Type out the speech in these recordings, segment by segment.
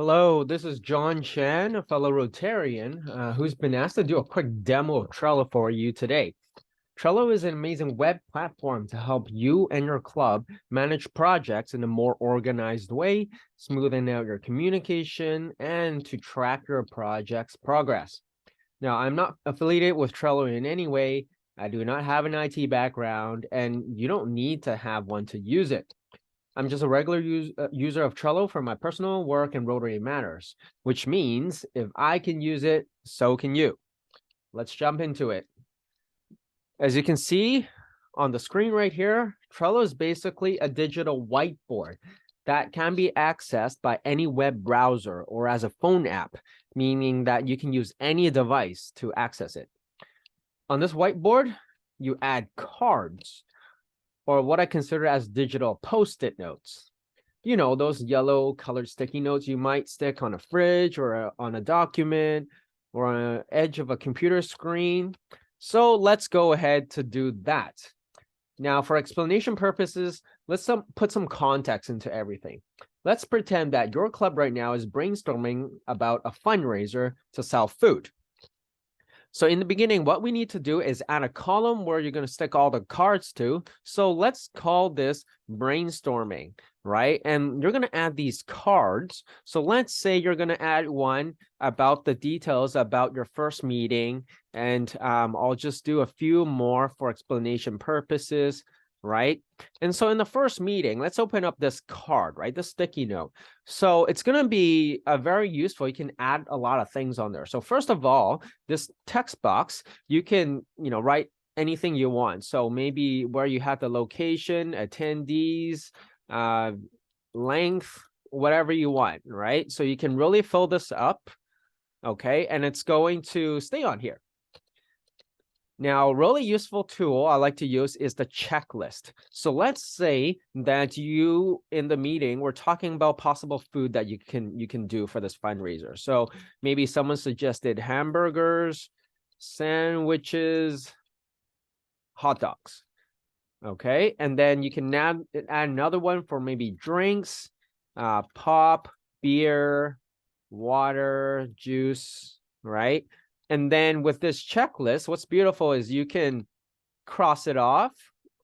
Hello, this is John Chan, a fellow Rotarian, who's been asked to do a quick demo of Trello for you today. Trello is an amazing web platform to help you and your club manage projects in a more organized way, smoothing out your communication, and to track your project's progress. Now, I'm not affiliated with Trello in any way. I do not have an IT background, and you don't need to have one to use it. I'm just a regular user of Trello for my personal work and Rotary matters, which means if I can use it, so can you. Let's jump into it. As you can see on the screen right here, Trello is basically a digital whiteboard that can be accessed by any web browser or as a phone app, meaning that you can use any device to access it. On this whiteboard, you add cards, or what I consider as digital post-it notes. You know, those yellow colored sticky notes you might stick on a fridge or on a document or on the edge of a computer screen. So let's go ahead to do that. Now, for explanation purposes, let's put some context into everything. Let's pretend that your club right now is brainstorming about a fundraiser to sell food. So in the beginning, what we need to do is add a column where you're going to stick all the cards to. So let's call this brainstorming, right? And you're going to add these cards. So let's say you're going to add one about the details about your first meeting. And I'll just do a few more for explanation purposes, right? And so in the first meeting, let's open up this card, right? The sticky note. So it's going to be very useful. You can add a lot of things on there. So first of all, this text box, you can, write anything you want. So maybe where you have the location, attendees, length, whatever you want, right? So you can really fill this up, okay? And it's going to stay on here. Now, a really useful tool I like to use is the checklist. So let's say that you in the meeting, we're talking about possible food that you can do for this fundraiser. So maybe someone suggested hamburgers, sandwiches, hot dogs. Okay, and then you can add another one for maybe drinks, pop, beer, water, juice, right? And then with this checklist, what's beautiful is you can cross it off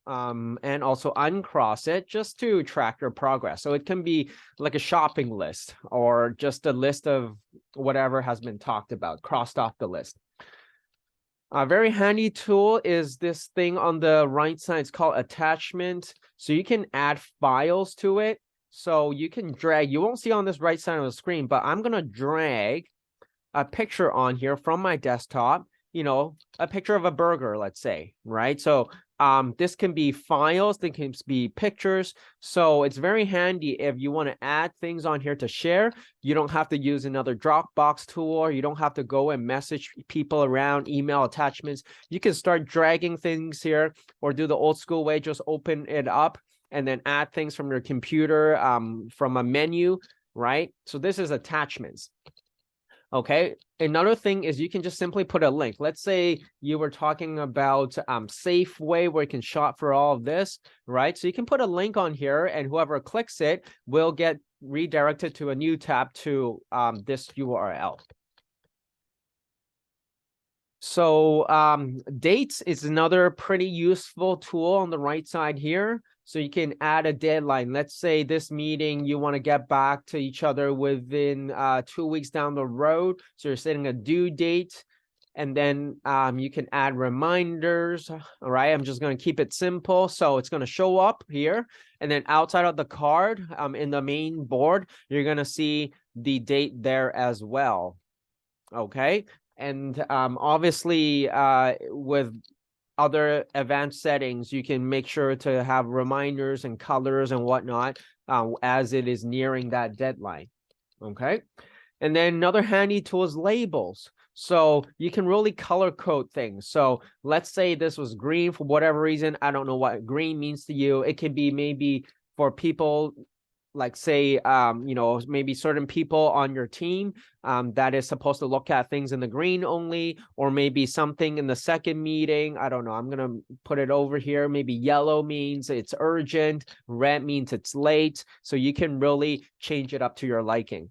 and also uncross it just to track your progress. So it can be like a shopping list or just a list of whatever has been talked about, crossed off the list. A very handy tool is this thing on the right side. It's called attachment. So you can add files to it. So you can drag, you won't see on this right side of the screen, but I'm going to drag a picture on here from my desktop, a picture of a burger, let's say, right? So this can be files, they can be pictures. So it's very handy if you want to add things on here to share. You don't have to use another Dropbox tool, or you don't have to go and message people around, email attachments. You can start dragging things here or do the old school way, just open it up and then add things from your computer from a menu, right? So this is attachments. Okay, another thing is you can just simply put a link. Let's say you were talking about Safeway where you can shop for all of this, right? So you can put a link on here and whoever clicks it will get redirected to a new tab to this URL. So dates is another pretty useful tool on the right side here. So you can add a deadline. Let's say this meeting, you want to get back to each other within 2 weeks down the road. So you're setting a due date. And then you can add reminders. All right, I'm just going to keep it simple. So it's going to show up here. And then outside of the card in the main board, you're going to see the date there as well. Okay. And obviously, with other advanced settings, you can make sure to have reminders and colors and whatnot as it is nearing that deadline. Okay. And then another handy tool is labels. So you can really color code things. So let's say this was green for whatever reason. I don't know what green means to you. It can be maybe for people like say, maybe certain people on your team that is supposed to look at things in the green only, or maybe something in the second meeting. I don't know. I'm going to put it over here. Maybe yellow means it's urgent. Red means it's late. So you can really change it up to your liking.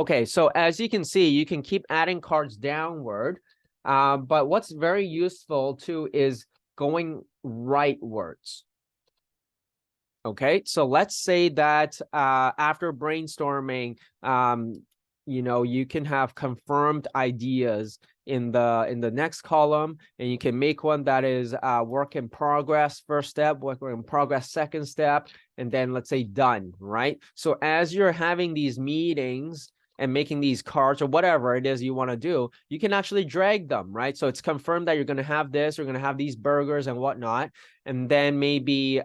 Okay, so as you can see, you can keep adding cards downward, but what's very useful too is going rightwards. Okay, so let's say that after brainstorming, you can have confirmed ideas in the next column, and you can make one that is work in progress first step, work in progress second step, and then let's say done, right? So as you're having these meetings and making these cards or whatever it is you want to do, you can actually drag them, right? So it's confirmed that you're going to have this, you're going to have these burgers and whatnot. And then maybe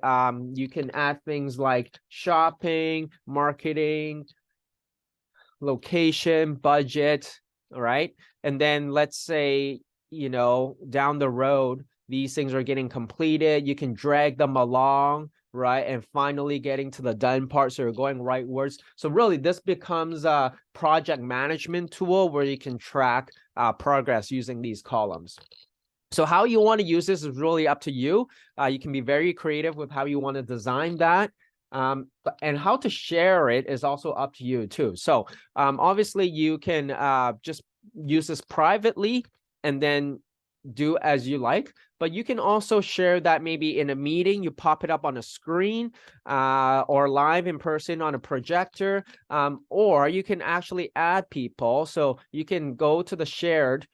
you can add things like shopping, marketing, location, budget, all right? And then let's say, down the road, these things are getting completed. You can drag them along, right? And finally getting to the done part. So you're going rightwards. So really this becomes a project management tool where you can track progress using these columns. So how you want to use this is really up to you. You can be very creative with how you want to design that. And how to share it is also up to you too. So obviously you can just use this privately and then do as you like, but you can also share that maybe in a meeting, you pop it up on a screen or live in person on a projector, or you can actually add people. So you can go to the shared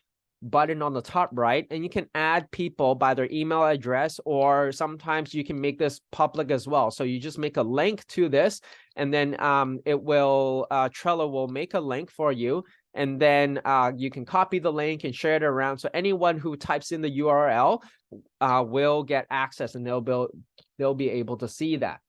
button on the top right, and you can add people by their email address, or sometimes you can make this public as well. So you just make a link to this, and then Trello will make a link for you, and then you can copy the link and share it around. So anyone who types in the URL will get access, and they'll be able to see that.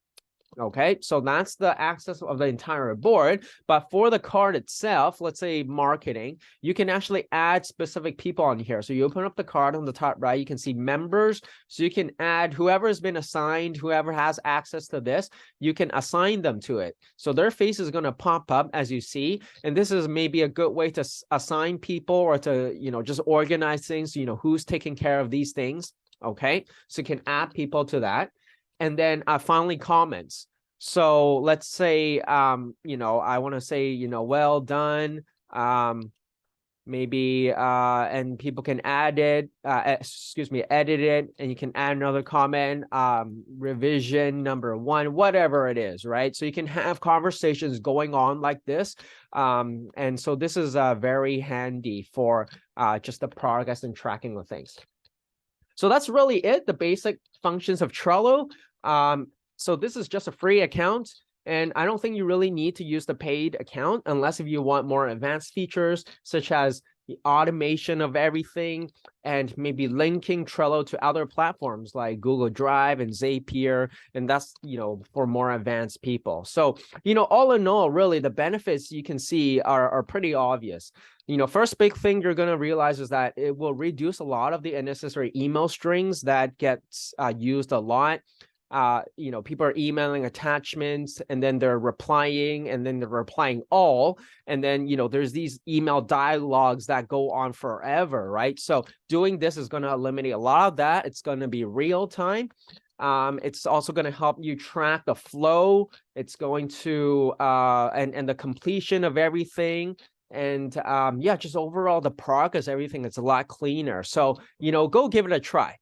Okay, so that's the access of the entire board. But for the card itself, let's say marketing, you can actually add specific people on here. So you open up the card on the top right, you can see members. So you can add whoever has been assigned, whoever has access to this, you can assign them to it. So their face is going to pop up as you see. And this is maybe a good way to assign people, or to, just organize things, who's taking care of these things. Okay, so you can add people to that. And then finally comments. So let's say, I want to say, well done, maybe, and people can add it, edit it, and you can add another comment, revision number 1, whatever it is, right? So you can have conversations going on like this. And so this is very handy for just the progress and tracking of things. So that's really it, the basic functions of Trello. So this is just a free account, and I don't think you really need to use the paid account unless if you want more advanced features, such as the automation of everything, and maybe linking Trello to other platforms like Google Drive and Zapier, and that's, for more advanced people. So, all in all, really, the benefits you can see are pretty obvious. First big thing you're going to realize is that it will reduce a lot of the unnecessary email strings that gets used a lot. People are emailing attachments, and then they're replying, and then they're replying all. And then, there's these email dialogues that go on forever, right? So doing this is going to eliminate a lot of that. It's going to be real time. It's also going to help you track the flow. It's going to, and the completion of everything. And just overall the progress, everything, it's a lot cleaner. So, go give it a try.